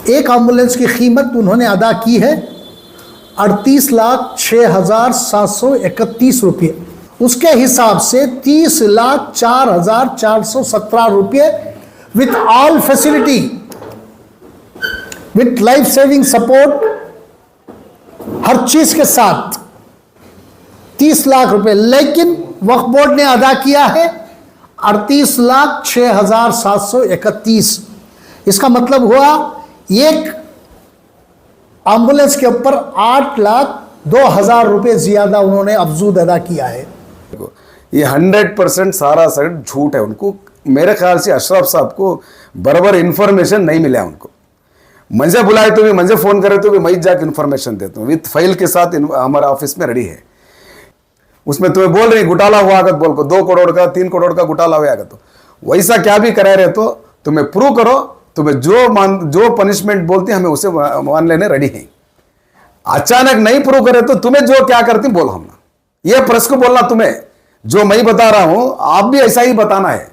एक एम्बुलेंस की कीमत उन्होंने अदा की है 38,06,731 रुपये। उसके हिसाब से 30,04,417 रुपये with all facility, with life saving support, हर चीज के साथ 30 लाख रुपए। लेकिन वक्फ बोर्ड ने अदा किया है 38,06,731। इसका मतलब हुआ एक एम्बुलेंस के ऊपर 8,02,000 रुपए ज्यादा उन्होंने अफजूद अदा किया है। ये 100% सारा झूठ है। उनको मेरे ख्याल से अशरफ साहब को बराबर इन्फॉर्मेशन नहीं मिला उनको। मुझे बुलाए तो भी, मुझे फोन करे तो भी मैं जाकर इन्फॉर्मेशन देता हूँ विथ फाइल के साथ। हमारा ऑफिस में रेडी है। उसमें तुम्हें बोल रही घोटाला हुआ अगर बोल को 2 करोड़ का 3 करोड़ का घोटाला हुआ अगर तो वैसा क्या भी करा रहे तो तुम्हें प्रूव करो। तुम्हें जो पनिशमेंट बोलती हमें उसे मान लेने रेडी है। अचानक नहीं प्रूव करे तो तुम्हें जो क्या करती बोलो हम ना। ये प्रेस को बोलना, तुम्हें जो मैं बता रहा हूं आप भी ऐसा ही बताना है।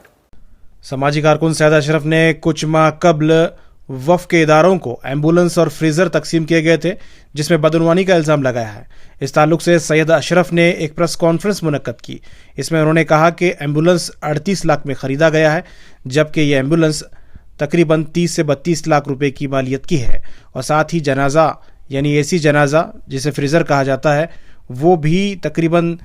समाजी कारकुन सैयद अशरफ ने कुछ माह कबल वफ़ के इदारों को एम्बुलेंस और फ्रीज़र तकसीम किए गए थे जिसमें बदनवानी का इल्ज़ाम लगाया है। इस ताल्लुक से सैयद अशरफ ने एक प्रेस कॉन्फ्रेंस मुनक्कद की। इसमें उन्होंने कहा कि एम्बुलेंस 38 लाख में ख़रीदा गया है, जबकि यह एम्बुलेंस तकरीबन 30 से 32 लाख रुपए की मालियत की है। और साथ ही जनाजा यानी एसी जनाजा जिसे फ्रीज़र कहा जाता है वो भी तकरीबन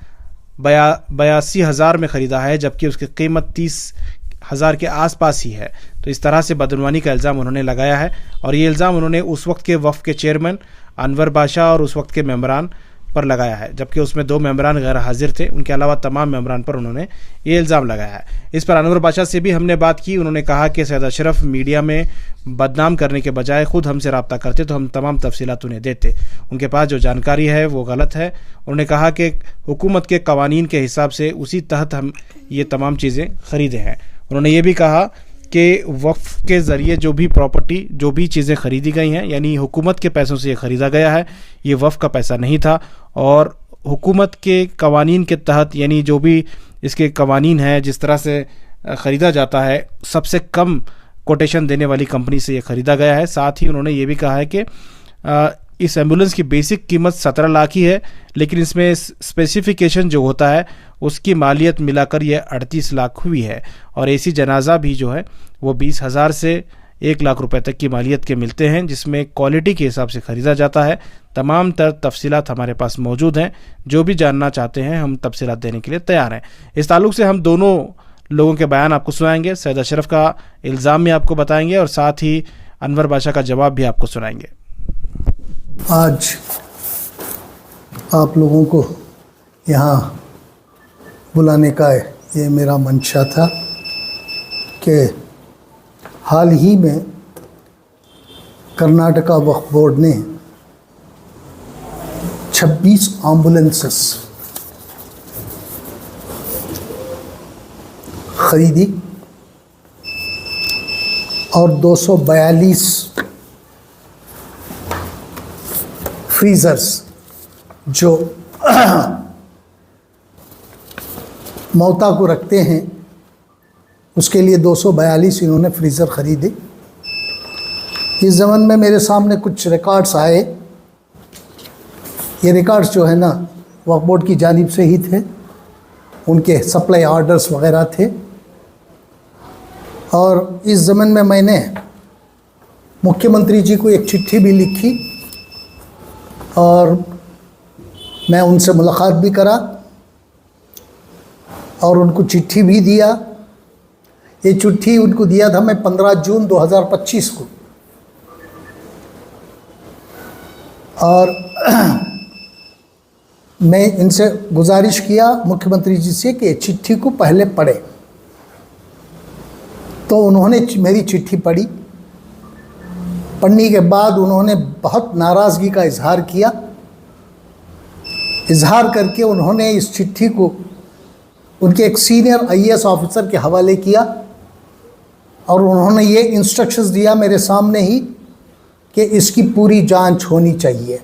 82,000 में ख़रीदा है, जबकि उसकी कीमत 30,000 के आसपास ही है। तो इस तरह से बदनवानी का इल्ज़ाम उन्होंने लगाया है। और ये इल्ज़ाम उन्होंने उस वक्त के वफ़ के चेयरमैन अनवर बादशाह और उस वक्त के मेंबरान पर लगाया है, जबकि उसमें 2 मेंबरान गैर हाजिर थे। उनके अलावा तमाम मेंबरान पर उन्होंने ये इल्ज़ाम लगाया है। इस पर अनवर बादशाह से भी हमने बात की। उन्होंने कहा कि सैयद अशरफ मीडिया में बदनाम करने के बजाय खुद हमसे रब्ता करते तो हम तमाम तफसीलात उन्हें देते। उनके पास जो जानकारी है वो गलत है। उन्होंने कहा कि हुकूमत के कवानीन के हिसाब से उसी तहत हम ये तमाम चीज़ें ख़रीदे हैं। उन्होंने ये भी कहा कि वक्फ के ज़रिए जो भी प्रॉपर्टी, जो भी चीज़ें ख़रीदी गई हैं, यानी हुकूमत के पैसों से ये ख़रीदा गया है, ये वक्फ का पैसा नहीं था। और हुकूमत के कवानीन के तहत, यानी जो भी इसके कवानीन है, जिस तरह से ख़रीदा जाता है, सबसे कम कोटेशन देने वाली कंपनी से ये ख़रीदा गया है। साथ ही उन्होंने ये भी कहा है कि इस एम्बुलेंस की बेसिक कीमत 17 लाख ही है, लेकिन इसमें स्पेसिफिकेशन जो होता है उसकी मालियत मिलाकर यह 38 लाख हुई है। और एसी जनाजा भी जो है वो 20,000 से 1 लाख रुपए तक की मालियत के मिलते हैं, जिसमें क्वालिटी के हिसाब से ख़रीदा जाता है। तमाम तफसीलात हमारे पास मौजूद हैं। जो भी जानना चाहते हैं हम तफसीलात देने के लिए तैयार हैं। इस ताल्लुक से हम दोनों लोगों के बयान आपको सुनाएंगे। सैयद अशरफ का इल्ज़ाम भी आपको बताएंगे और साथ ही अनवर बादशाह का जवाब भी आपको सुनाएंगे। आज आप लोगों को यहाँ बुलाने का ये मेरा मंशा था कि हाल ही में कर्नाटका वक्फ बोर्ड ने 26 एम्बुलेंसेस खरीदी और 242 फ्रीजर्स जो मौता को रखते हैं उसके लिए 242 इन्होंने फ्रीज़र ख़रीदे। इस ज़मन में मेरे सामने कुछ रिकॉर्ड्स आए। ये रिकॉर्ड्स जो है ना वक्फ बोर्ड की जानिब से ही थे, उनके सप्लाई ऑर्डर्स वग़ैरह थे। और इस ज़मन में मैंने मुख्यमंत्री जी को एक चिट्ठी भी लिखी और मैं उनसे मुलाकात भी करा और उनको चिट्ठी भी दिया। ये चिट्ठी उनको दिया था मैं 15 जून 2025 को। और मैं इनसे गुजारिश किया मुख्यमंत्री जी से कि चिट्ठी को पहले पढ़े। तो उन्होंने मेरी चिट्ठी पढ़ी। पढ़ने के बाद उन्होंने बहुत नाराज़गी का इजहार किया। इजहार करके उन्होंने इस चिट्ठी को उनके एक सीनियर IAS ऑफिसर के हवाले किया और उन्होंने ये इंस्ट्रक्शंस दिया मेरे सामने ही कि इसकी पूरी जांच होनी चाहिए।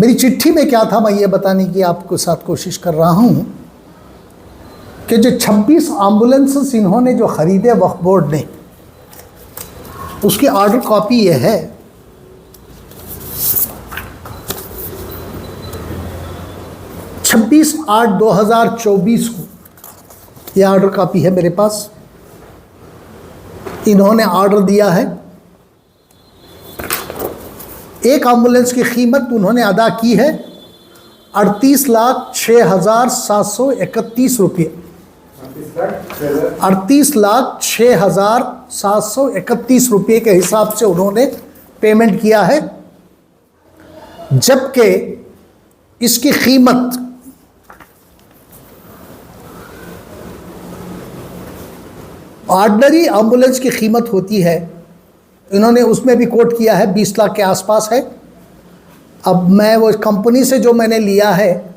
मेरी चिट्ठी में क्या था मैं ये बताने की आपको साथ कोशिश कर रहा हूँ कि जो 26 एम्बुलेंसेस इन्होंने जो ख़रीदे वक्फ बोर्ड ने, उसकी ऑर्डर कॉपी ये है। छब्बीस 8/2024 को यह ऑर्डर कॉपी है मेरे पास। इन्होंने ऑर्डर दिया है, एक एम्बुलेंस की कीमत उन्होंने अदा की है 38,06,731 रुपये। 38,06,731 रुपये के हिसाब से उन्होंने पेमेंट किया है, जबकि इसकी कीमत ऑर्डिनरी एम्बुलेंस की कीमत होती है, इन्होंने उसमें भी कोट किया है 20 लाख के आसपास है। अब मैं वो कंपनी से जो मैंने लिया है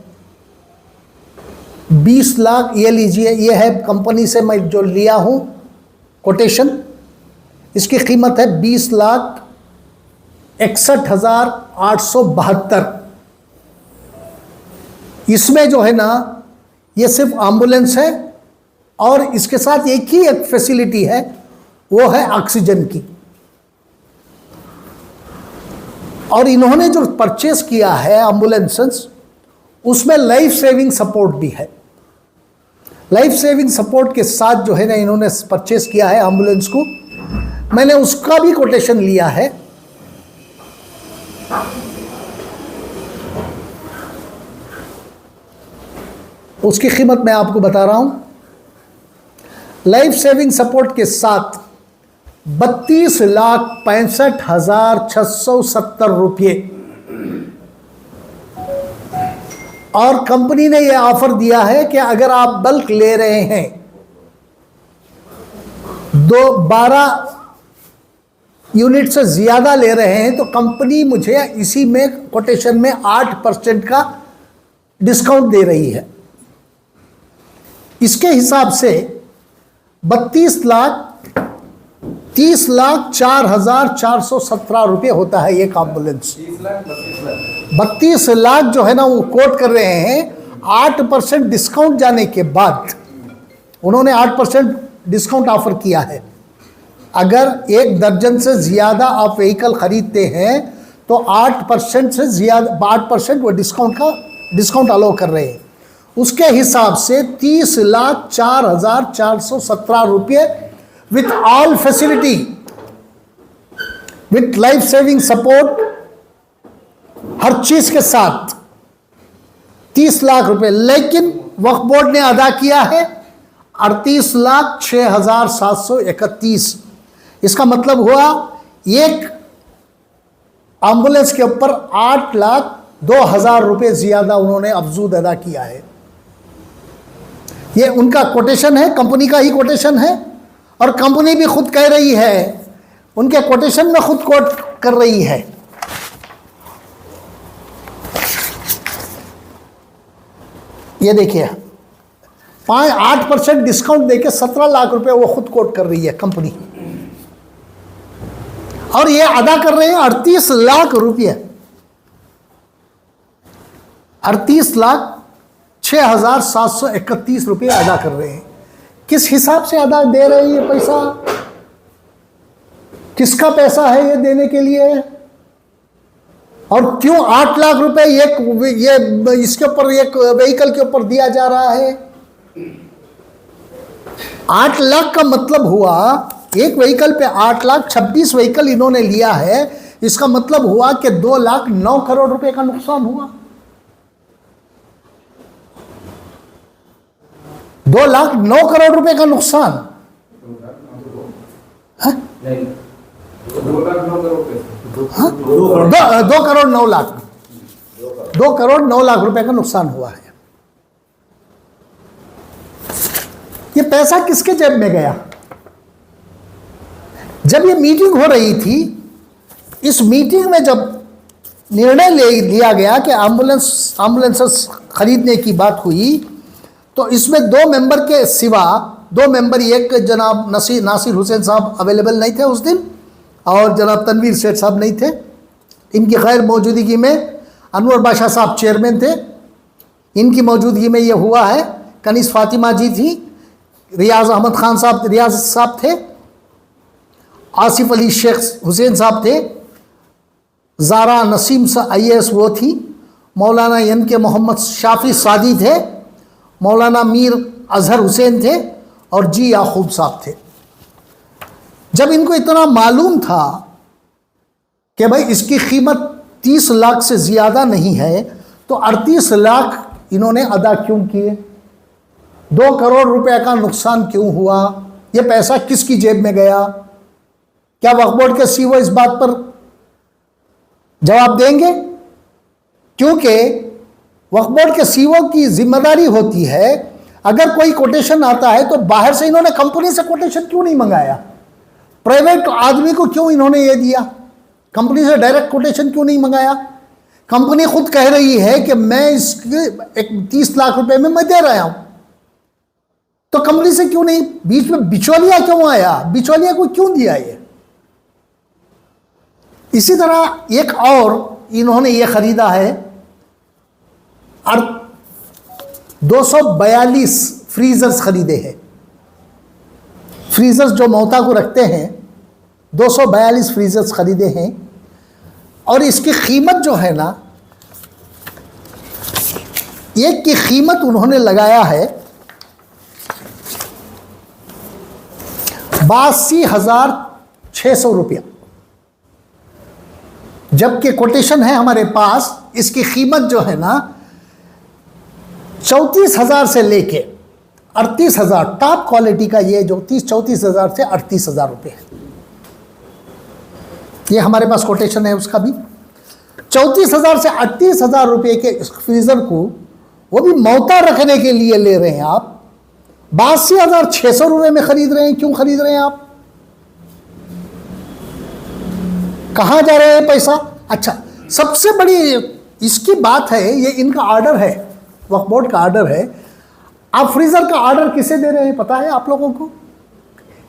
20 लाख, ये लीजिए, ये है कंपनी से मैं जो लिया हूँ कोटेशन, इसकी कीमत है 20,61,872। इसमें जो है ना, ये सिर्फ एम्बुलेंस है और इसके साथ एक ही एक फैसिलिटी है, वो है ऑक्सीजन की। और इन्होंने जो परचेस किया है एम्बुलेंसेस, उसमें लाइफ सेविंग सपोर्ट भी है। लाइफ सेविंग सपोर्ट के साथ जो है ना इन्होंने परचेस किया है एम्बुलेंस को, मैंने उसका भी कोटेशन लिया है। उसकी कीमत मैं आपको बता रहा हूं। लाइफ सेविंग सपोर्ट के साथ 32,65,670 रुपये। और कंपनी ने यह ऑफर दिया है कि अगर आप बल्क ले रहे हैं, 12 यूनिट से ज़्यादा ले रहे हैं, तो कंपनी मुझे इसी में कोटेशन में 8% का डिस्काउंट दे रही है। इसके हिसाब से 32,30,04,417 रुपये होता है एक एम्बुलेंस। 32 लाख जो है ना वो कोट कर रहे हैं, 8% डिस्काउंट जाने के बाद उन्होंने 8% डिस्काउंट ऑफर किया है। अगर 1 दर्जन से ज़्यादा आप व्हीकल खरीदते हैं तो 8% से ज़्यादा 8% वो डिस्काउंट अलाउ कर रहे हैं। उसके हिसाब से 30,04,417 रुपये with all facility, with life saving support, हर चीज के साथ 30 लाख रुपए। लेकिन वक्फ बोर्ड ने अदा किया है 38,06,731। इसका मतलब हुआ एक एम्बुलेंस के ऊपर 8,02,000 रुपए ज्यादा उन्होंने अफजूद अदा किया है। ये उनका कोटेशन है, कंपनी का ही कोटेशन है, और कंपनी भी खुद कह रही है, उनके कोटेशन में खुद कोट कर रही है। ये देखिए 8% डिस्काउंट देके 17 लाख रुपए वो खुद कोट कर रही है कंपनी, और ये अदा कर रहे हैं 38 लाख रुपये, 38,06,731 रुपये अदा कर रहे हैं। किस हिसाब से अदा दे रहे हैं ये पैसा? किसका पैसा है ये देने के लिए? और क्यों 8 लाख रुपए ये इसके ऊपर, एक व्हीकल के ऊपर दिया जा रहा है? 8 लाख का मतलब हुआ एक व्हीकल पे 8 लाख, 26 व्हीकल इन्होंने लिया है। इसका मतलब हुआ कि 2,09 करोड़ रुपए का नुकसान हुआ। 2,09 करोड़ रुपए का नुकसान। 2 करोड़ 9 लाख, 2 करोड़ 9 लाख रुपए का नुकसान हुआ है। ये पैसा किसके जेब में गया? जब ये मीटिंग हो रही थी, इस मीटिंग में जब निर्णय लिया गया कि एम्बुलेंसेस खरीदने की बात हुई, तो इसमें 2 मेंबर के सिवा 2 मेंबर, एक जनाब नासिर हुसैन साहब अवेलेबल नहीं थे उस दिन, और जनाब तनवीर सेठ साहब नहीं थे। इनकी गैर मौजूदगी में अनवर बादशाह साहब चेयरमैन थे, इनकी मौजूदगी में ये हुआ है। कनीस फातिमा जी थी, रियाज अहमद खान साहब साहब थे, आसिफ अली शेख हुसैन साहब थे, ज़ारा नसीम IAS वो थी, मौलाना NK मोहम्मद शाफी सादी थे, मौलाना मीर अजहर हुसैन थे और जी याकूब साहब थे। जब इनको इतना मालूम था कि भाई इसकी कीमत 30 लाख से ज़्यादा नहीं है, तो 38 लाख इन्होंने अदा क्यों किए? 2 करोड़ रुपए का नुकसान क्यों हुआ? ये पैसा किसकी जेब में गया? क्या वक्फ बोर्ड के CEO इस बात पर जवाब देंगे? क्योंकि वक्फ बोर्ड के CEO की जिम्मेदारी होती है, अगर कोई कोटेशन आता है तो बाहर से इन्होंने कंपनी से कोटेशन क्यों नहीं मंगाया? प्राइवेट आदमी को क्यों इन्होंने ये दिया? कंपनी से डायरेक्ट कोटेशन क्यों नहीं मंगाया? कंपनी खुद कह रही है कि मैं इसके 30 लाख रुपए में मैं दे रहा हूं, तो कंपनी से क्यों नहीं? बीच में बिचौलिया क्यों आया? बिचौलिया को क्यों दिया ये? इसी तरह एक और इन्होंने ये खरीदा है, 242 फ्रीजर्स खरीदे हैं। फ्रीजर्स जो मोहता को रखते हैं, 242 फ्रीजर्स खरीदे हैं, और इसकी कीमत जो है ना, एक की कीमत उन्होंने लगाया है 82,600 रुपया, जबकि कोटेशन है हमारे पास, इसकी कीमत जो है ना 34,000 से लेके 38,000, टॉप क्वालिटी का ये जो 34,000 से 38,000 रुपये है, ये हमारे पास कोटेशन है उसका भी। 34,000 से 38,000 रुपये के इस फ्रीजर को, वो भी मोहता रखने के लिए ले रहे हैं आप, 82,600 रुपये में खरीद रहे हैं। क्यों खरीद रहे हैं आप? कहाँ जा रहे हैं पैसा? अच्छा, सबसे बड़ी इसकी बात है, ये इनका ऑर्डर है, वक्फ बोर्ड का ऑर्डर है। आप फ्रीजर का ऑर्डर किसे दे रहे हैं पता है आप लोगों को?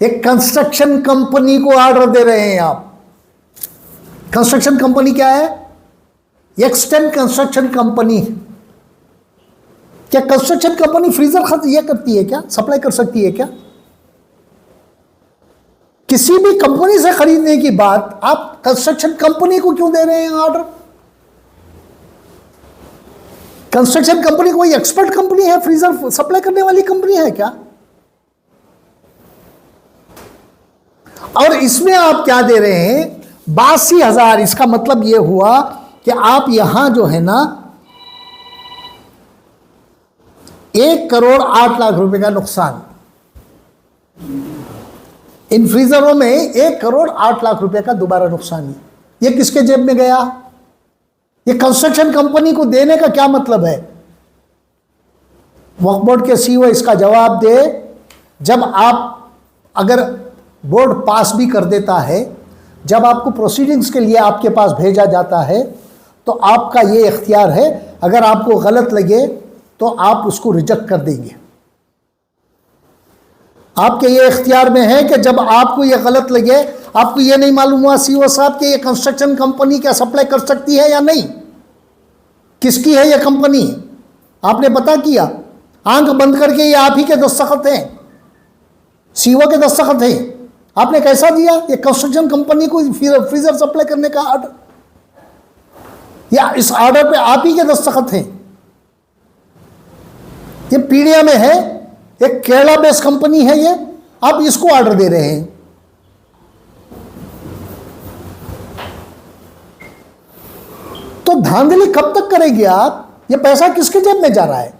एक कंस्ट्रक्शन कंपनी को ऑर्डर दे रहे हैं आप। कंस्ट्रक्शन कंपनी क्या है? Extend construction company. क्या कंस्ट्रक्शन कंपनी फ्रीजर ये करती है क्या? सप्लाई कर सकती है क्या? किसी भी कंपनी से खरीदने की बात आप कंस्ट्रक्शन कंपनी को क्यों दे रहे हैं ऑर्डर? कंस्ट्रक्शन कंपनी कोई एक्सपर्ट कंपनी है? फ्रीजर सप्लाई करने वाली कंपनी है क्या? और इसमें आप क्या दे रहे हैं? 82,000। इसका मतलब यह हुआ कि आप यहां जो है ना 1,08,00,000 रुपए का नुकसान, इन फ्रीजरों में 1,08,00,000 रुपए का दोबारा नुकसान। ये किसके जेब में गया? ये कंस्ट्रक्शन कंपनी को देने का क्या मतलब है? वक्फ बोर्ड के CEO इसका जवाब दे। जब आप, अगर बोर्ड पास भी कर देता है, जब आपको प्रोसीडिंग्स के लिए आपके पास भेजा जाता है, तो आपका ये इख्तियार है, अगर आपको गलत लगे तो आप उसको रिजेक्ट कर देंगे। आपके ये इख्तियार में है कि जब आपको ये गलत लगे, आपको ये नहीं मालूम हुआ CEO साहब कि ये कंस्ट्रक्शन कंपनी क्या सप्लाई कर सकती है या नहीं, किसकी है ये कंपनी, आपने पता किया, आंख बंद करके ये आप ही के दस्तखत हैं, CEO के दस्तखत हैं, आपने कैसा दिया? ये कंस्ट्रक्शन कंपनी को फ्रीजर सप्लाई करने का ऑर्डर, या इस ऑर्डर पे आप ही के दस्तखत हैं। ये पीडिया में है, एक केरला बेस्ड कंपनी है, ये आप इसको ऑर्डर दे रहे हैं। तो धांधली कब तक करेंगे आप? ये पैसा किसके जेब में जा रहा है?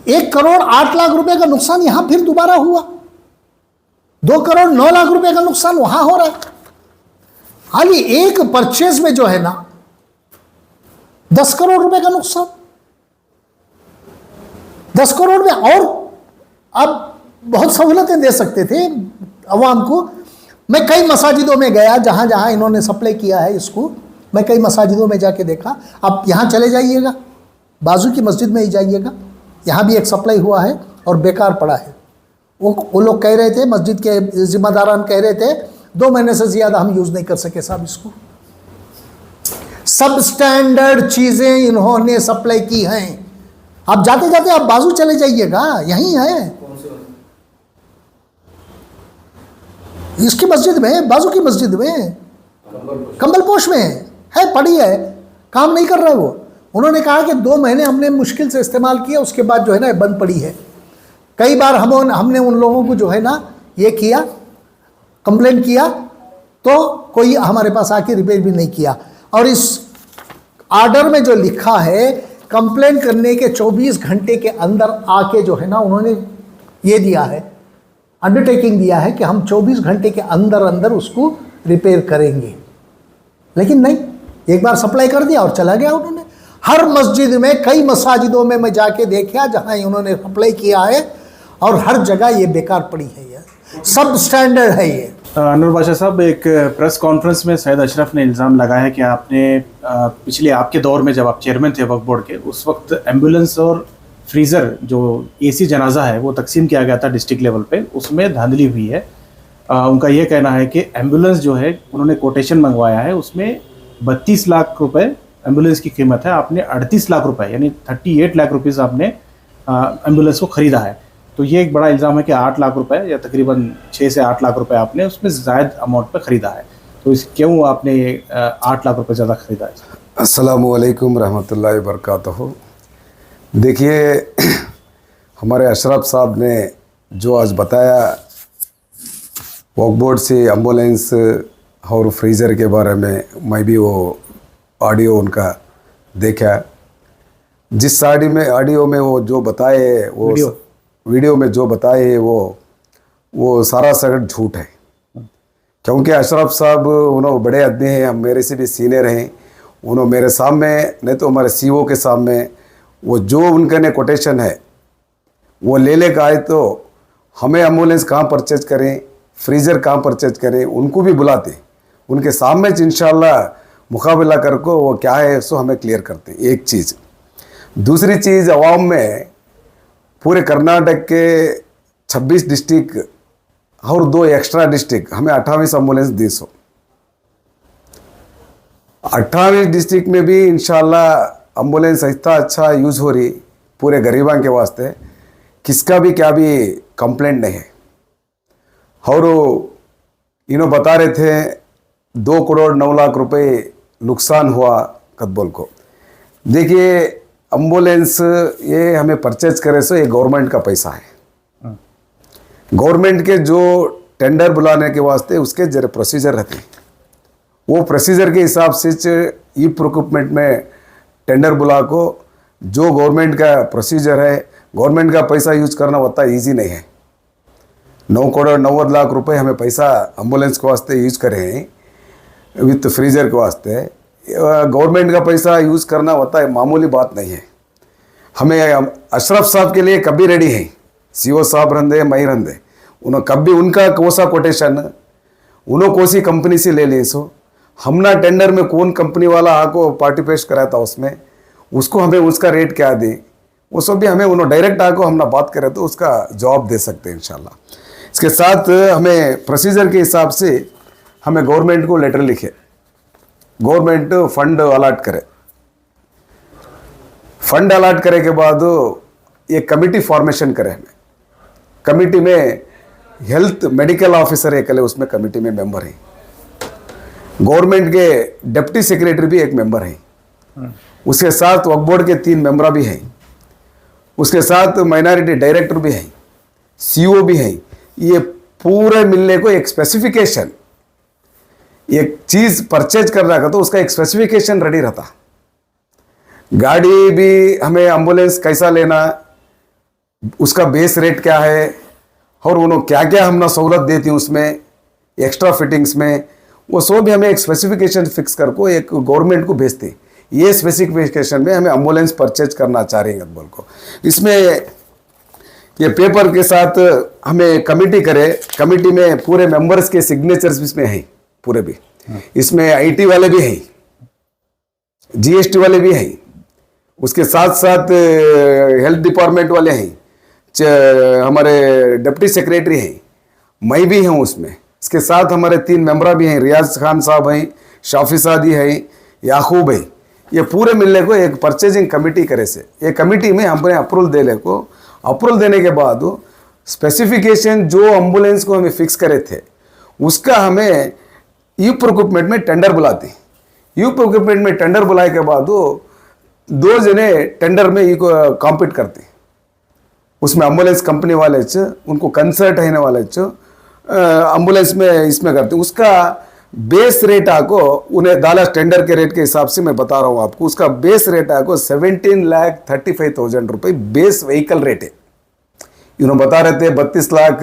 1,08,00,000 रुपए का नुकसान यहां फिर दोबारा हुआ, 2,09,00,000 रुपए का नुकसान वहां हो रहा है। हाल ही एक परचेज में जो है ना 10 करोड़ रुपए का नुकसान, 10 करोड़ में, और अब बहुत सहूलतें दे सकते थे अवाम को। मैं कई मसाजिदों में गया जहां जहां इन्होंने सप्लाई किया है इसको, मैं कई मसाजिदों में जाके देखा। आप यहाँ चले जाइएगा, बाजू की मस्जिद में ही जाइएगा, यहाँ भी एक सप्लाई हुआ है और बेकार पड़ा है। वो लोग कह रहे थे, मस्जिद के जिम्मेदारान कह रहे थे, 2 महीने से ज़्यादा हम यूज़ नहीं कर सके साहब इसको। सब स्टैंडर्ड चीज़ें इन्होंने सप्लाई की हैं। आप जाते जाते आप बाजू चले जाइएगा, यहीं है। इसकी मस्जिद में, बाजू की मस्जिद में, कंबलपोश में है, पड़ी है, काम नहीं कर रहा है वो। उन्होंने कहा कि 2 महीने हमने मुश्किल से इस्तेमाल किया, उसके बाद जो है ना बंद पड़ी है। कई बार हमने उन लोगों को जो है ना ये किया, कंप्लेन किया, तो कोई हमारे पास आके रिपेयर भी नहीं किया। और इस आर्डर में जो लिखा है, कंप्लेन करने के 24 घंटे के अंदर आके जो है ना उन्होंने ये दिया है, अंडरटेकिंग दिया है कि हम 24 घंटे के अंदर अंदर उसको रिपेयर करेंगे। लेकिन नहीं, एक बार सप्लाई कर दिया और चला गया उन्होंने। हर मस्जिद में, कई मसाजिदों में मैं जाके देखा जहां उन्होंने सप्लाई किया है, और हर जगह ये बेकार पड़ी है, ये सब स्टैंडर्ड है ये। अनवर बादशाह साहब, एक प्रेस कॉन्फ्रेंस में सैयद अशरफ ने इल्ज़ाम लगाया है कि आपने पिछले आपके दौर में जब आप चेयरमैन थे वक्फ बोर्ड के, उस वक्त एम्बुलेंस और फ्रीज़र जो एसी जनाजा है वो तकसीम किया गया था डिस्ट्रिक्ट लेवल पे, उसमें धांधली हुई है। उनका ये कहना है कि एम्बुलेंस जो है उन्होंने कोटेशन मंगवाया है, उसमें 32 लाख रुपए एम्बुलेंस की कीमत है, आपने 38 लाख रुपए यानी 38 लाख रुपीज़ आपने एम्बुलेंस को ख़रीदा है। तो ये एक बड़ा इल्ज़ाम है कि 8 लाख रुपए या तकरीबन 6 से 8 लाख रुपए आपने उसमें ज़ायद अमाउंट पे ख़रीदा है। तो इस क्यों आपने 8 लाख रुपए ज़्यादा ख़रीदा है? अस्सलामु अलैकुम रहमतुल्लाहि व बरकातहू। देखिए, हमारे अशरफ साहब ने जो आज बताया वक्फ बोर्ड से एम्बुलेंस और फ्रीज़र के बारे में, मैं भी वो ऑडियो उनका देखा। जिस ऑडियो में वो जो बताए, वो वीडियो में जो बताए वो सारा सगट झूठ है। क्योंकि अशरफ साहब उन्होंने बड़े आदमी हैं, हम मेरे से भी सीनियर हैं। उन्होंने मेरे सामने, नहीं तो हमारे सीईओ के सामने, वो जो उनके ने कोटेशन है वो ले लेकर आए। तो हमें एम्बुलेंस कहाँ परचेज करें, फ्रीज़र कहाँ परचेज करें, उनको भी बुलाते, उनके सामने इंशाल्लाह मुकाबला करके वो क्या है सो हमें क्लियर करते। एक चीज़। दूसरी चीज़, अवाम में पूरे कर्नाटक के 26 डिस्ट्रिक्ट और 2 एक्स्ट्रा डिस्ट्रिक्ट हमें 28 एम्बुलेंस दी। 28 डिस्ट्रिक्ट में भी इंशाल्लाह एम्बुलेंस इतना अच्छा यूज़ हो रही पूरे गरीबां के वास्ते, किसका भी क्या भी कंप्लेंट नहीं है। और इन्हों बता रहे थे 2 करोड़ 9 लाख रुपए नुकसान हुआ कतबोल को। देखिए, एम्बुलेंस ये हमें परचेज करे सो ये गवर्नमेंट का पैसा है। गवर्नमेंट के जो टेंडर बुलाने के वास्ते उसके जरा प्रोसीजर रहते हैं, वो प्रोसीजर के हिसाब से ई प्रोक्यूपमेंट में टेंडर बुला को जो गवर्नमेंट का प्रोसीजर है, गवर्नमेंट का पैसा यूज करना होता ईजी नहीं है। 9 करोड़ 90 लाख रुपए हमें पैसा एम्बुलेंस के वास्ते यूज करें विथ फ्रीजर के वास्ते, गवर्नमेंट का पैसा यूज़ करना होता है मामूली बात नहीं है। हमें अशरफ साहब के लिए कभी रेडी है, सीओ साहब रंदे मई रंदे, उन्होंने कभी उनका कोसा कोटेशन उन्होंने कोसी कंपनी से ले ली। सो हमना टेंडर में कौन कंपनी वाला आको पार्टिसिपेट कराया था उसमें, उसको हमें उसका रेट क्या दे, वो सब भी हमें उन्होंने डायरेक्ट आको हमना बात करे तो उसका जवाब दे सकते हैं इंशाल्लाह। इसके साथ हमें प्रोसीजर के हिसाब से हमें गवर्नमेंट को लेटर लिखे, गवर्नमेंट फंड अलाट करे। फंड अलाट करे के बाद ये कमिटी फॉर्मेशन करे। हमें कमिटी में हेल्थ मेडिकल ऑफिसर एक उसमें कमिटी में मेंबर है, गवर्नमेंट के डिप्टी सेक्रेटरी भी एक मेंबर है, उसके साथ वक्फ बोर्ड के 3 मेंबर भी हैं, उसके साथ माइनॉरिटी डायरेक्टर भी हैं, सीईओ भी हैं। ये पूरे मिलने को एक स्पेसिफिकेशन, एक चीज़ परचेज कर रहा था तो उसका एक स्पेसिफिकेशन रेडी रहता। गाड़ी भी हमें एम्बुलेंस कैसा लेना, उसका बेस रेट क्या है, और उन्होंने क्या क्या हमने सहूलत देती उसमें एक्स्ट्रा फिटिंग्स में, वो सब भी हमें एक स्पेसिफिकेशन फिक्स करके एक गवर्नमेंट को भेजते। ये स्पेसिफिकेशन में हमें एम्बुलेंस परचेज करना चाह रहे हैं बोल को। इसमें ये पेपर के साथ हमें कमिटी करे, कमिटी में पूरे मेंबर्स के सिग्नेचर्स इसमें हैं पूरे भी, इसमें आईटी वाले भी हैं, जीएसटी वाले भी हैं, उसके साथ साथ हेल्थ डिपार्टमेंट वाले हैं, हमारे डिप्टी सेक्रेटरी हैं, मैं भी हूँ उसमें। इसके साथ हमारे 3 मेंबर भी हैं, रियाज खान साहब हैं, शाफी सादी हैं, याकूब है। ये पूरे मिलने को एक परचेजिंग कमेटी करे से, ये कमेटी में हमने अप्रूवल देने को, अप्रूवल देने के बाद स्पेसिफिकेशन जो एम्बुलेंस को हमें फिक्स करे थे उसका हमें यू प्रोक्यूपमेंट में टेंडर बुलाते। यू प्रोक्यूपमेंट में टेंडर बुलाए के बाद वो 2 जने टेंडर में कॉम्पीट करते। उसमें एम्बुलेंस कंपनी वाले उनको कंसर्ट है वाले एम्बुलेंस में इसमें करते। उसका बेस रेट आपको उन्हें डाला टेंडर के रेट के हिसाब से मैं बता रहा हूँ आपको। उसका बेस रेट आपको 17,35,000 रुपये बेस व्हीकल रेट है। इन्होंने बता रहे थे 32 लाख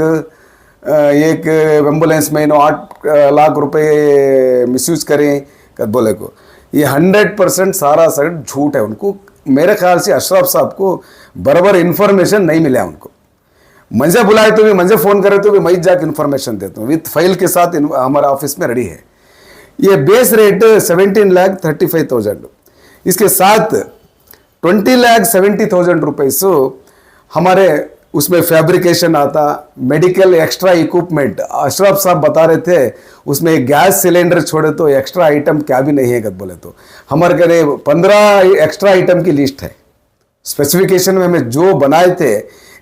एक एम्बुलेंस में 8 लाख रुपए मिसयूज करें कद बोले को। ये 100% सारा सर झूठ है। उनको मेरे ख्याल से अशरफ साहब को बराबर इन्फॉर्मेशन नहीं मिला उनको। मुझे बुलाए तो भी, मुझे फ़ोन करे तो भी मैं जाके इन्फॉर्मेशन देता हूँ विथ फाइल के साथ। हमारा ऑफिस में रेडी है। ये बेस रेट 17,35,000। इसके साथ 20,70,000 रुपये से हमारे उसमें फैब्रिकेशन आता, मेडिकल एक्स्ट्रा इक्विपमेंट। अशरफ साहब बता रहे थे उसमें गैस सिलेंडर छोड़े तो एक्स्ट्रा आइटम क्या भी नहीं है कद बोले तो। हमारे घरे 15 एक्स्ट्रा आइटम की लिस्ट है। स्पेसिफिकेशन में हमें जो बनाए थे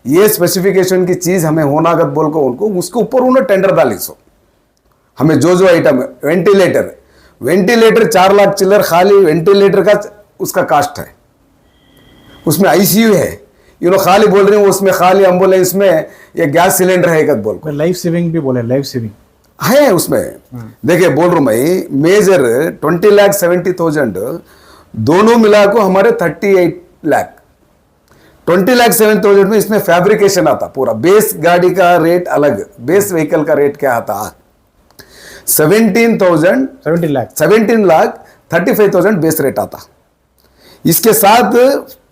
ये स्पेसिफिकेशन की चीज़ हमें होना कद बोल को उनको उसके ऊपर उन्होंने टेंडर डाली। सो हमें जो आइटम है, वेंटिलेटर 4 लाख चिल्लर खाली वेंटिलेटर का उसका कास्ट है। उसमें आईसीयू है। खाली बोल रही हूँ उसमें खाली एम्बुलेंस में ये गैस सिलेंडर है कद बोल को। लाइफ सेविंग भी बोले, लाइफ सेविंग है उसमें। देखिए बोल रहा हूँ मैं मेजर 20,70,000 दोनों मिला को हमारे 38 लाख। 20,07,000 में इसमें फैब्रिकेशन आता पूरा। बेस गाड़ी का रेट अलग, बेस व्हीकल का रेट क्या आता 17,35,000 बेस रेट आता। इसके साथ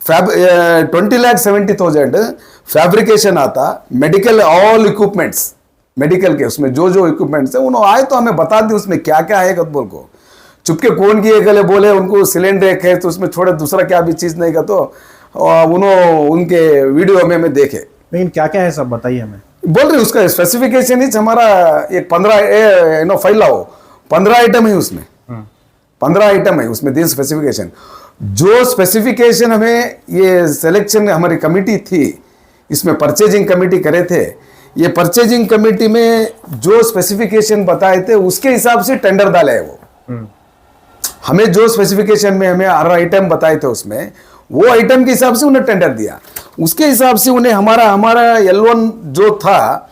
20,70,000 फैब्रिकेशन आता। मेडिकल ऑल इक्विपमेंट्स, मेडिकल के उसमें जो इक्विपमेंट्स है उन्होंने आए तो हमें बता दी उसमें क्या क्या है बोल को। चुपके कौन किए गले बोले उनको सिलेंडर एक है तो उसमें छोड़े दूसरा क्या भी चीज़ नहीं का तो उन्होंने उनके वीडियो में देखे। लेकिन क्या क्या है सब बताइए हमें। बोल रहे उसका स्पेसिफिकेशन ही हमारा एक 15 फाइल लाओ 15 आइटम है उसमें। 15 आइटम है उसमें 3 स्पेसिफिकेशन। जो स्पेसिफिकेशन हमें ये सिलेक्शन हमारी कमेटी थी इसमें परचेजिंग कमेटी करे थे। ये परचेजिंग कमेटी में जो स्पेसिफिकेशन बताए थे उसके हिसाब से टेंडर डाले है वो। हमें जो स्पेसिफिकेशन में हमें हर आइटम बताए थे उसमें वो आइटम के हिसाब से उन्हें टेंडर दिया। उसके हिसाब से उन्हें हमारा L1 जो था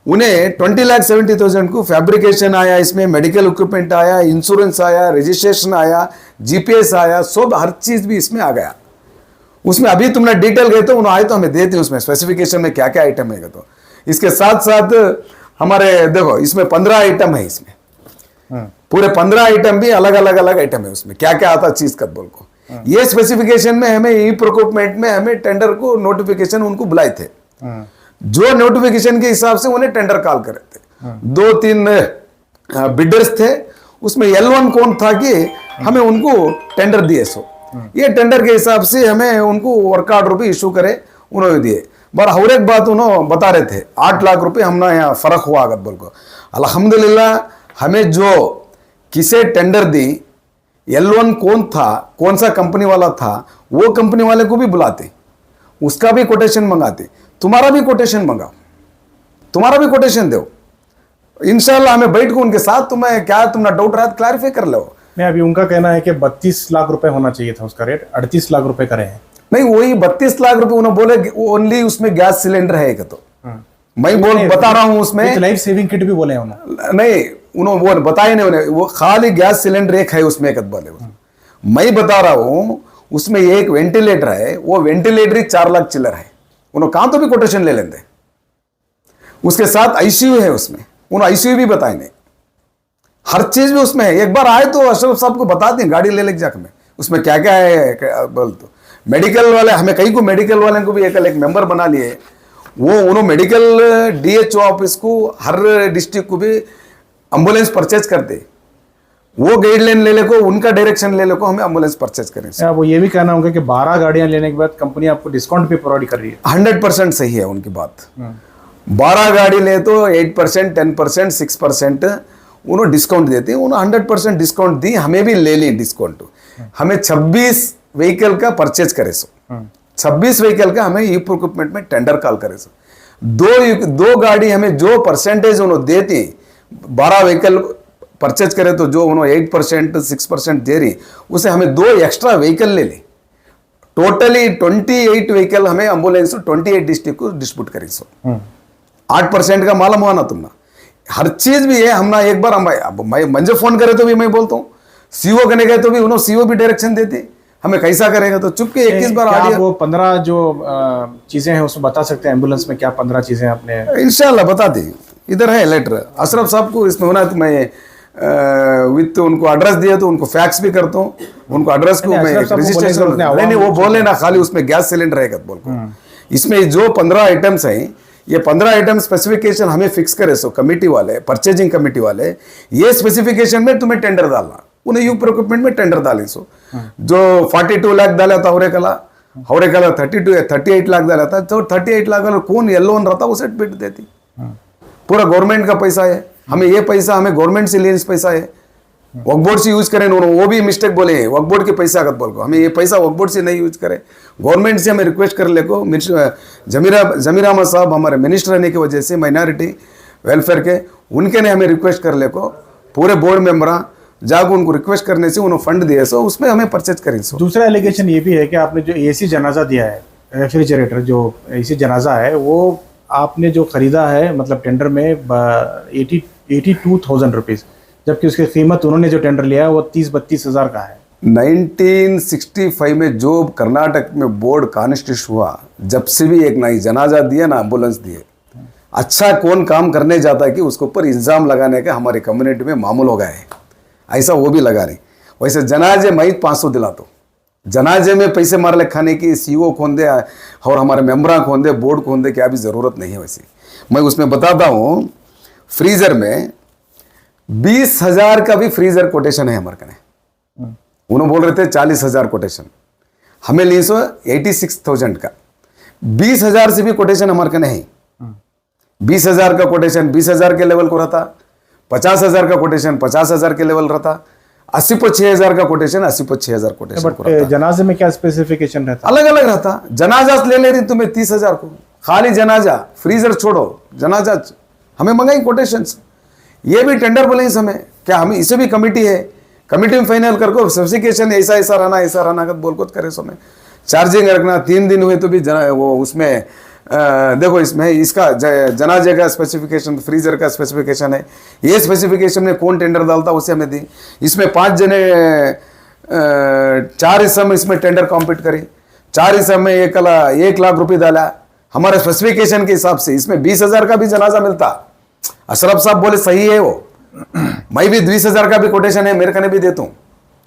उन्हें 20,70,000 को फैब्रिकेशन आया, इसमें मेडिकल इक्विपमेंट आया, इंश्योरेंस आया, रजिस्ट्रेशन आया, जीपीएस आया, सब हर चीज़ भी इसमें आ गया। उसमें अभी तुमने डिटेल गए तो उन्हें आए तो हमें देते उसमें स्पेसिफिकेशन में क्या क्या आइटम है। तो इसके साथ साथ हमारे देखो इसमें 15 आइटम है। इसमें पूरे 15 आइटम भी अलग अलग आइटम है। उसमें क्या क्या आता चीज़ का बोल को। ये स्पेसिफिकेशन में हमें ई प्रोक्यूपमेंट में हमें टेंडर को नोटिफिकेशन उनको बुलाए थे। जो नोटिफिकेशन के हिसाब से उन्हें टेंडर कॉल करे थे। 2-3 बिडर्स थे उसमें L1 कौन था कि हमें उनको टेंडर दिए। सो ये टेंडर के हिसाब से हमें उनको वर्क ऑर्डर भी इशू करे उन्होंने दिए। पर हर एक बात उन्होंने बता रहे थे 8 लाख रुपए हमने यहाँ फर्क हुआ अगर बोल को। अल्हम्दुलिल्लाह हमें जो किसे टेंडर दी L1 कौन था, कौन सा कंपनी वाला था, वो कंपनी वाले को भी बुलाते, उसका भी कोटेशन मंगाते। तुम्हारा भी कोटेशन मंगाओ, तुम्हारा भी कोटेशन दो। इंशाल्लाह हमें बैठ को उनके साथ तुम्हें क्या तुमने डाउट रहा क्लैरिफाई कर लो। नहीं अभी उनका कहना है कि 32 लाख रुपए होना चाहिए था उसका रेट, 38 लाख रुपए करे हैं। नहीं वही 32 लाख रुपए उन्होंने बोले ओनली उसमें गैस सिलेंडर है। तो मैं बता रहा हूं उसमें लाइफ सेविंग किट भी बोले हैं उन्होंने। नहीं उन्होंने वो बताए नहीं उन्हें, वो खाली गैस सिलेंडर एक है उसमें एक बोले। मैं बता रहा हूं उसमें एक वेंटिलेटर है, वो वेंटिलेटर ही 4 लाख चिल्लर है। उन्होंने कहा तो भी कोटेशन ले लेंगे। उसके साथ आईसीयू है उसमें, उन्होंने आईसीयू भी बताए नहीं, हर चीज भी उसमें है। एक बार आए तो अशरफ साहब को बता दें गाड़ी ले लेके जाकर में उसमें क्या क्या है बोल। तो मेडिकल वाले हमें कहीं को मेडिकल वाले को भी एक मेंबर बना लिए। वो उन्होंने मेडिकल DHO ऑफिस को हर डिस्ट्रिक्ट को भी एम्बुलेंस परचेज करते, वो गाइडलाइन ले ले को उनका डायरेक्शन ले ले को हमें एम्बुलेंस परचेज करें। वो ये भी कहना होगा कि 12 गाड़ियां लेने के बाद कंपनी आपको डिस्काउंट भी प्रोवाइड कर रही है। 100% सही है उनकी बात। 12 गाड़ी ले तो 8%, 10%, 6% उन्होंने डिस्काउंट देते हैं। उन्होंने 100% डिस्काउंट दी, हमें भी ले ली डिस्काउंट। हमें 26 व्हीकल का परचेज करे। सो 26 व्हीकल का हमें ई प्रोक्यूपमेंट में टेंडर कॉल करे। सो दो गाड़ी हमें जो परसेंटेज उन्होंने देती 12 व्हीकल परचेज करें तो जो उन्होंने 8% 6% दे रही, उसे हमें 2 एक्स्ट्रा व्हीकल ले ली, टोटली 28 व्हीकल हमें एम्बुलेंस 28 डिस्ट्रिक्ट को डिस्ट्रीब्यूट करी। सो 8% का मालूम हुआ ना तुमने, हर चीज भी है। हम ना एक बार मैं मुझे फोन करे तो भी मैं बोलता हूँ, सीओ करने गए तो भी उन्होंने सीओ भी डायरेक्शन देते हमें कैसा करेगा, तो चुप के 21 बार क्या ऑडियो। वो 15 जो चीजें हैं उसमें बता सकते हैं एम्बुलेंस में क्या 15 चीजें आपने? इंशाल्लाह बता दी, इधर है लेटर अशरफ साहब को, इसमें होना तो मैं विथ उनको एड्रेस दिया तो उनको फैक्स भी करता हूँ, उनको एड्रेस को मैं रजिस्ट्रेशन नहीं वो बोले ना, खाली उसमें गैस सिलेंडर रहेगा बोल को। इसमें जो 15 आइटम्स हैं, ये 15 आइटम स्पेसिफिकेशन हमें फिक्स करे, सो कमेटी वाले, परचेजिंग कमेटी वाले, ये स्पेसिफिकेशन में तुम्हें टेंडर डालना, उन्हें यू प्रोक्योरमेंट में टेंडर डाली। सो जो 42 लाख डाला था हौरेकला 38 लाख डाला था, तो 38 लाख वाला कौन येलो रहता उसे बिट देती, पूरा गवर्नमेंट का पैसा है, हमें ये पैसा हमें गवर्नमेंट से लेने पैसा है, वक्फ बोर्ड से यूज करें, उन्होंने वो भी मिस्टेक बोले हैं, वक्फ बोर्ड के पैसा का बोल को हमें ये पैसा वक्फ बोर्ड से नहीं यूज करें, गवर्नमेंट से हमें रिक्वेस्ट कर ले को। जमीर अहमद साहब हमारे मिनिस्टर रहने की वजह से माइनॉरिटी वेलफेयर के, उनके ने हमें रिक्वेस्ट कर ले को, पूरे बोर्ड मेंबर जाकर उनको रिक्वेस्ट करने से उन्होंने फंड दिए, सो उसमें हमें परचेज करें। सो दूसरा एलिगेशन ये भी है कि आपने जो एसी जनाजा दिया है, रेफ्रिजरेटर जो एसी जनाजा है, वो आपने जो खरीदा है मतलब टेंडर में 82,000 रुपीज़, जबकि उसकी कीमत उन्होंने जो टेंडर लिया है वो 30-32 हज़ार का है। 1965 में जो कर्नाटक में बोर्ड कॉन्स्टिट्यूशन हुआ, जब से भी एक नई जनाजा दिया ना, एम्बुलेंस दिए, अच्छा कौन काम करने जाता है कि उसके ऊपर इल्ज़ाम लगाने का हमारी कम्युनिटी में मामूल हो गया है, ऐसा वो भी लगा रही। वैसे जनाजे मैं 500 दिला तो जनाजे में पैसे मार ले खाने की सीओ खोन दे और हमारे मेम्बरा खोन दे, बोर्ड खोन दे, क्या भी ज़रूरत नहीं है। वैसे मैं उसमें बताता हूँ, फ्रीज़र में 20,000 का भी फ्रीज़र कोटेशन है हमारे कने, उन्होंने बोल रहे थे 40,000 कोटेशन, हमें ली सो 86,000 का, 20,000 से भी कोटेशन हमारे कने है। 20,000 का कोटेशन 20,000 के लेवल को रहता, 50,000 का कोटेशन 50,000 के लेवल रहता, 80 पर 6,000 का कोटेशन 80 पर 6,000 कोटेशन को रहता। जनाजे में क्या स्पेसिफिकेशन रहता? अलग अलग रहता। जनाजा ले ले रही तुम्हें 30,000 को, खाली जनाजा, फ्रीजर छोड़ो, जनाजा हमें मंगाई कोटेशन। ये भी टेंडर बोले इस समय क्या, हमें इसे भी कमेटी है, कमेटी में फाइनल कर को स्पेसिफिकेशन ऐसा ऐसा रहना कर बोल को करे। समय चार्जिंग रखना, 3 दिन हुए तो भी वो उसमें देखो इसमें इसका जनाजे का स्पेसिफिकेशन, फ्रीजर का स्पेसिफिकेशन है, ये स्पेसिफिकेशन में कौन टेंडर डालता उसे हमें दी। इसमें 5 जने 4 हिस्सा में इसमें टेंडर कॉम्पीट करी, 4 हिस्सा में 1 लाख रुपए डाला हमारे स्पेसिफिकेशन के हिसाब से। इसमें 20,000 का भी जनाजा मिलता। अशरफ साहब बोले सही है वो, मैं भी 20,000 का भी कोटेशन है मेरे कने भी देता हूँ।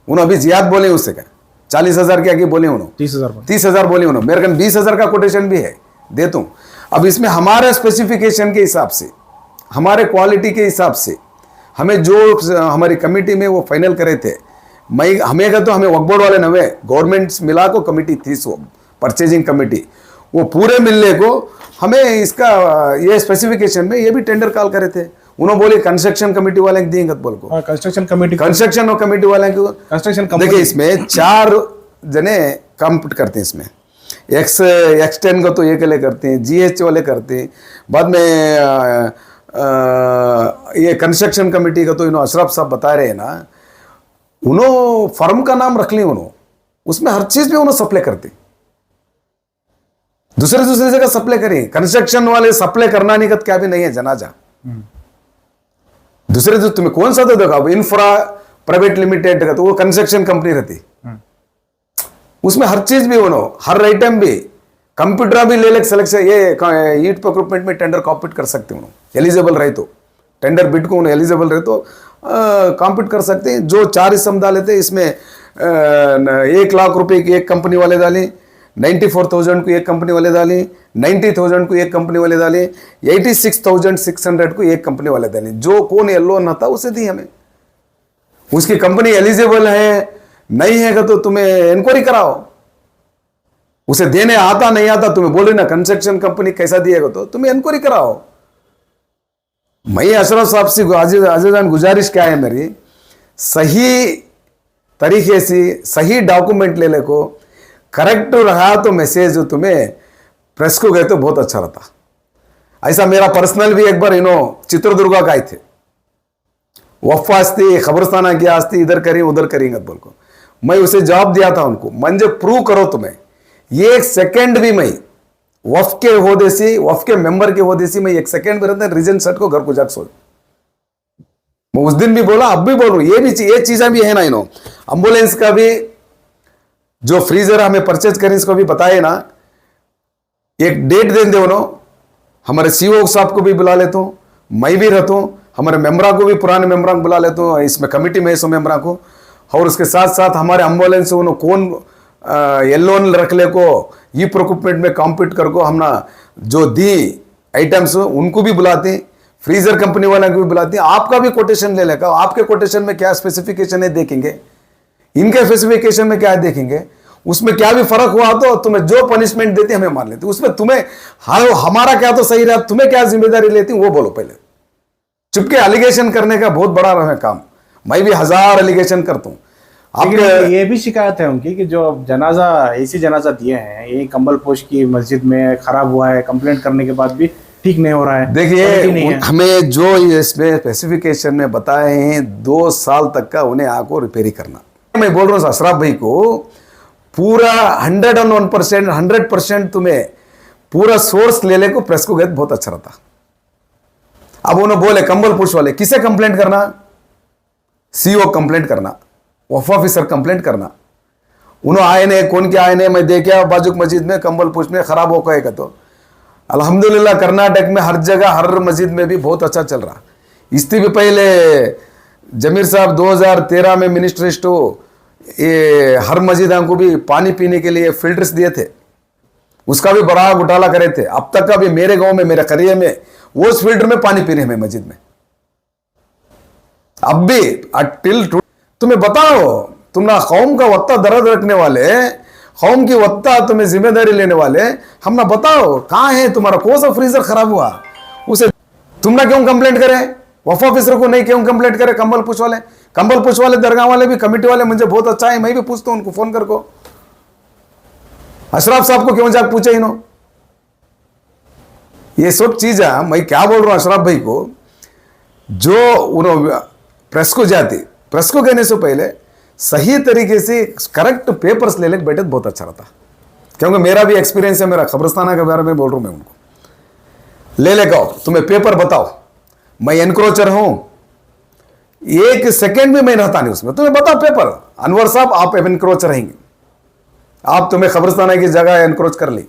उन्होंने अभी जियाद बोले उससे क्या 40,000 के आगे बोले, उन्होंने 30,000 बोले, उन्होंने मेरे कने 20,000 का कोटेशन भी है, देता हूँ। अब इसमें हमारे स्पेसिफिकेशन के हिसाब से, हमारे क्वालिटी के हिसाब से हमें जो हमारी कमेटी में वो फाइनल करे थे, हमें का तो हमें वक्फ बोर्ड वाले नवे गवर्नमेंट मिला को कमेटी थी, सो परचेजिंग कमेटी, वो पूरे मिलने को हमें इसका ये स्पेसिफिकेशन में ये भी टेंडर कॉल करे थे। उन्होंने बोले कंस्ट्रक्शन कमेटी वाले देंगे बोल को, कंस्ट्रक्शन कमेटी वाले को देखिए इसमें 4 जने कंप्लीट करते हैं। इसमें X10 को तो ये के लिए करते हैं, GH वाले करते हैं, बाद में ये कंस्ट्रक्शन कमेटी का तो इन्होंने अशरफ साहब बता रहे हैं ना, उन्होंने फर्म का नाम रख लिया, उन्होंने उसमें हर चीज भी उन्होंने सप्लाई करती, दूसरे जगह सप्लाई करें। कंस्ट्रक्शन वाले सप्लाई करना नहीं क्या भी नहीं है जनाजा, दूसरे जो तुम्हें कौन सा तो देखो, इंफ्रा प्राइवेट लिमिटेड का तो वो कंस्ट्रक्शन कंपनी रहती, उसमें हर चीज भी उन्होंने हर आइटम भी कंप्यूटर भी ले सिलेक्शन, ये ईट प्रोक्योरमेंट में टेंडर कॉम्पीट कर सकते हैं, एलिजिबल रहे तो टेंडर बिड को उन्हें एलिजिबल रहे तो कॉम्पीट कर सकते हैं। जो 4 हिस्सा डाले थे इसमें 1 लाख रुपए की एक कंपनी वाले डाली, 94,000 को एक कंपनी वाले डाली, 90,000 को एक कंपनी वाले डाली, 86,600 को एक कंपनी वाले डाली। जो कौन येलो न था उसे दी हमें, उसकी कंपनी एलिजिबल है नहीं है तो तुम्हें इंक्वायरी कराओ, उसे देने आता नहीं आता तुम्हें बोले ना कंस्ट्रक्शन कंपनी कैसा दिएगा तो तुम्हें इंक्वायरी कराओ। मैं अशरफ साहब से आजीजान गुजारिश क्या है मेरी, सही तरीके से सही डॉक्यूमेंट ले ले को, करेक्ट रहा तो मैसेज तुम्हें प्रेस को गए तो बहुत अच्छा रहता। ऐसा मेरा पर्सनल भी एक बार चित्रदुर्गा का आए थे, वफ आस्ती खबरस्ताना की आस्ती इधर करी उधर करेंगे बोल को मैं उसे जवाब दिया था उनको मंजे प्रूव करो तुम्हें एक सेकंड भी मैं वफ के होदे से वफ के मेंबर के होदे से मैं एक सेकंड भी रहता रीजन सेट को घर को जाकर सोच मैं उस दिन भी बोला अब भी बोल रहा हूं ये चीजें भी है ना इनो एम्बुलेंस का भी जो फ्रीजर हमें परचेज करें इसको भी बताए ना एक डेट दे दो ना हमारे सीओ साहब को भी बुला लेता हूं मैं भी रहता हूं हमारे मेंबरा को भी पुराने मेंबरा को बुला लेता हूं इसमें कमिटी में सो मेंबरा को और उसके साथ साथ हमारे एम्बुलेंस उन्होंने कौन एलोन रख ले को ये प्रोक्यूपमेंट में कॉम्पीट कर को हम ना जो दी आइटम्स उनको भी बुलाते हैं फ्रीजर कंपनी वाले को भी बुलाते हैं आपका भी कोटेशन ले लेगा आपके कोटेशन में क्या स्पेसिफिकेशन है देखेंगे इनके स्पेसिफिकेशन में क्या है देखेंगे उसमें क्या भी फर्क हुआ तो तुम्हें जो पनिशमेंट देती हमें मान लेती उसमें तुम्हें हमारा क्या तो सही रहा तुम्हें क्या जिम्मेदारी लेती वो बोलो पहले चुपके एलिगेशन करने का बहुत बड़ा रहा काम मैं भी 1000 एलिगेशन करता हूं लेकिन ये भी शिकायत है उनकी कि जो जनाजा ऐसी जनाजा दिए हैं ये कंबल पोश की मस्जिद में खराब हुआ है कंप्लेंट करने के बाद भी ठीक नहीं हो रहा है देखिए हमें जो इसमें स्पेसिफिकेशन में बताए हैं 2 साल तक का उन्हें आको रिपेयरिंग करना मैं बोल रहा हूं अशरफ भाई को पूरा 101% 100% तुम्हें पूरा सोर्स ले ले को प्रेस को गए बहुत अच्छा रहता अब उन्होंने बोले कंबल पुश वाले किसे कंप्लेंट करना सीओ कंप्लेंट करना वफ ऑफिसर कंप्लेंट करना उन्होंने आए ने कौन के आए ने मैं देखा बाजुक मस्जिद में कंबल पुश में खराब हो गए तो अल्हम्दुलिल्लाह कर्नाटक में हर जगह हर मस्जिद में भी बहुत अच्छा चल रहा इससे भी पहले जमीर साहब 2013 में मिनिस्ट्रेस्ट हो ये हर मस्जिदों को भी पानी पीने के लिए फिल्टर्स दिए थे उसका भी बड़ा घोटाला करे थे अब तक का भी मेरे गांव में मेरे करिए में वो उस फिल्टर में पानी पी रहे हैं मस्जिद में अब भी टिल तुम्हें बताओ तुम ना कौम का वत्ता दर्द रखने वाले कौम की वत्ता तुम्हें जिम्मेदारी लेने वाले हम ना बताओ कहां है तुम्हारा कौन सा फ्रीजर खराब हुआ उसे तुम ना क्यों कंप्लेंट करे वफ ऑफिसर को नहीं क्यों कंप्लेंट करे कंबल पुश वाले दरगाह वाले भी कमेटी वाले मुझे बहुत अच्छा है मैं भी पूछता हूं उनको फोन कर को अशरफ साहब को क्यों जाकर पूछे इन्हों ये सब चीज है मैं क्या बोल रहा हूं अशरफ भाई को जो उन्होंने प्रेस को जाती प्रेस को कहने से पहले सही तरीके से करेक्ट पेपर्स ले लेकर बैठे तो बहुत अच्छा रहता क्योंकि मेरा भी एक्सपीरियंस है मेरा खबरस्ताना के बारे में बोल रहा हूं मैं उनको ले लेकर तुम्हें पेपर बताओ मैं एनक्रोचर हूं एक सेकेंड भी मैं रहता नहीं उसमें तुम्हें बताओ पेपर अनवर साहब आप एनक्रोचर रहेंगे आप तुम्हें खबरस्ताना की जगह एनक्रोच कर ली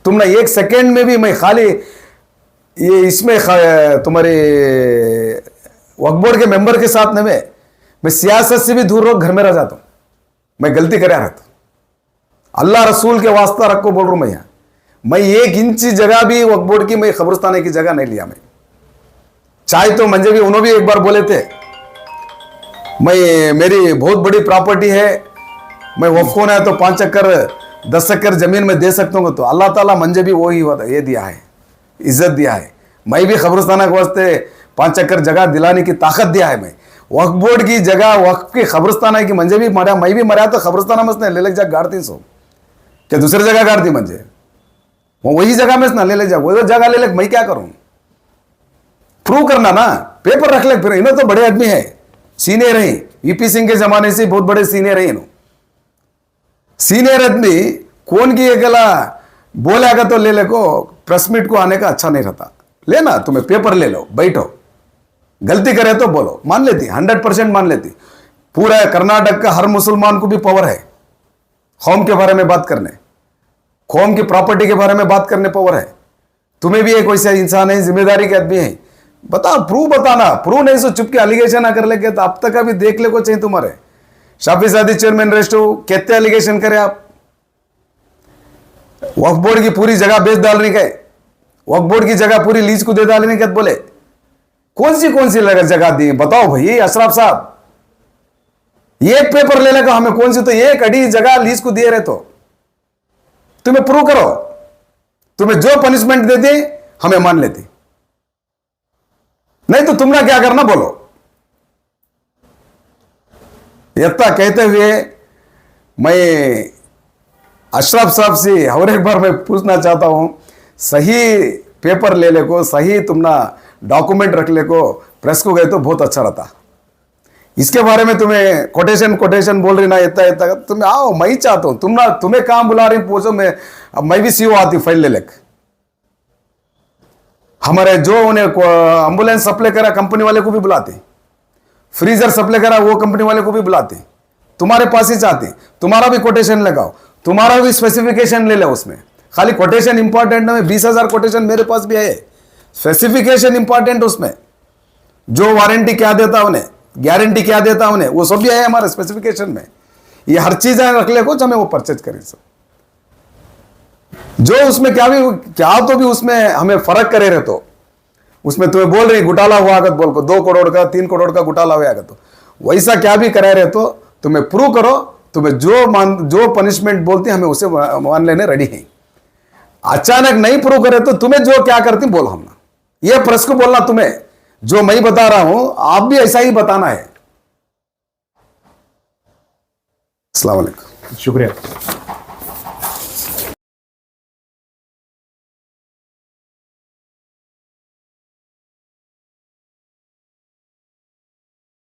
तुमने एक सेकेंड में भी मैं खाली ये इसमें तुम्हारे वक्फ बोर्ड के मेंबर के साथ में मैं सियासत से भी दूर रहो घर में रह जाता हूं मैं गलती कर रहा था अल्लाह रसूल के वास्ता रखो बोल रहा हूं मैं यहां मैं 1 इंच जगह भी वक्फ बोर्ड की मैं खबरस्ताना की जगह नहीं लिया मैं चाहे तो मंजे भी उन्होंने भी एक बार बोले थे मैं मेरी बहुत बड़ी प्रॉपर्टी है मैं वक्फ होना है तो 5 एकड़ 10 एकड़ जमीन में दे सकता हूँ तो अल्लाह ताला मंजे भी वो ही ये दिया है इज्जत दिया है मैं भी खबरस्ताना के वास्ते 5 एकड़ जगह दिलाने की ताकत दिया है मैं वक्फ बोर्ड की जगह वक्फ की खबरस्ताना की मंजे भी मरा मैं भी मरा तो खबरस्ताना में ले जा गाड़ती सो क्या दूसरी जगह गाड़ती मंजे वो वही जगह में ना ले जा वो जगह ले मैं क्या करूं प्रूव करना ना पेपर रख ले फिर इन्हों तो बड़े आदमी है सीनियर है वीपी सिंह के जमाने से बहुत बड़े सीनियर है इन्हों सीनियर आदमी कौन की एकला बोलेगा तो ले ले को प्रेस मीट को आने का अच्छा नहीं रहता लेना तुम्हें पेपर ले लो बैठो गलती करे तो बोलो मान लेती 100% मान लेती पूरा कर्नाटक का हर मुसलमान को भी पावर है कौम के बारे में बात करने कौम की प्रॉपर्टी के बारे में बात करने पावर है तुम्हें भी एक वैसा इंसान है जिम्मेदारी के आदमी है बताओ प्रूव बताना प्रूव नहीं सो चुप के एलिगेशन ना कर लेके तो अब तक अभी देख ले को चाहिए तुम्हारे शाफी सादी चेयरमैन रेस्ट हो कहते एलिगेशन करे आप वक्फ बोर्ड की पूरी जगह बेच डालने का वक्फ बोर्ड की जगह पूरी लीज को दे डालने का बोले कौन सी जगह दी बताओ भाई अशरफ साहब एक पेपर लेने का हमें कौन सी तो एक अड़ी जगह लीज को दिए रहे तो तुम्हें प्रूव करो तुम्हें जो पनिशमेंट देते हमें मान लेते नहीं तो तुमने क्या करना बोलो इतना कहते हुए मैं अशरफ साहब से और एक बार मैं पूछना चाहता हूं सही पेपर ले ले को सही तुमना डॉक्यूमेंट रख ले को प्रेस को गए तो बहुत अच्छा रहता। इसके बारे में तुम्हें कोटेशन बोल रही ना, इतना तुम आओ, मैं ही चाहता हूं तुम्हें काम बुला रही, पूछो, मैं भी सीओ आती फाइल ले लेकर। हमारे जो उन्हें एम्बुलेंस सप्लाई करा कंपनी वाले को भी बुलाते, फ्रीजर सप्लाई करा वो कंपनी वाले को भी बुलाते, तुम्हारे पास ही चाहते, तुम्हारा भी कोटेशन लगाओ, तुम्हारा भी स्पेसिफिकेशन ले लो। उसमें खाली कोटेशन इंपॉर्टेंट है, 20,000 कोटेशन मेरे पास भी है, स्पेसिफिकेशन इंपॉर्टेंट, उसमें जो वारंटी क्या देता उन्हें, गारंटी क्या देता उन्हें, वो सब भी है हमारे स्पेसिफिकेशन में। ये हर चीज रख ले कुछ, हमें वो परचेज करें सब, जो उसमें क्या तो भी उसमें हमें फर्क करे रहे, तो उसमें तुम्हें बोल रही घोटाला हुआ अगर बोल को 2 करोड़ का 3 करोड़ का घोटाला हुआ अगर, तो वैसा क्या भी करा रहे तो तुम्हें प्रूव करो, तुम्हें जो पनिशमेंट बोलती हमें उसे मान लेने रेडी है। अचानक नहीं प्रूव करे तो तुम्हें जो क्या करती बोलो, हम ना ये प्रेस को बोलना, तुम्हें जो मैं बता रहा हूं आप भी ऐसा ही बताना है। अस्सलाम वालेकुम। शुक्रिया।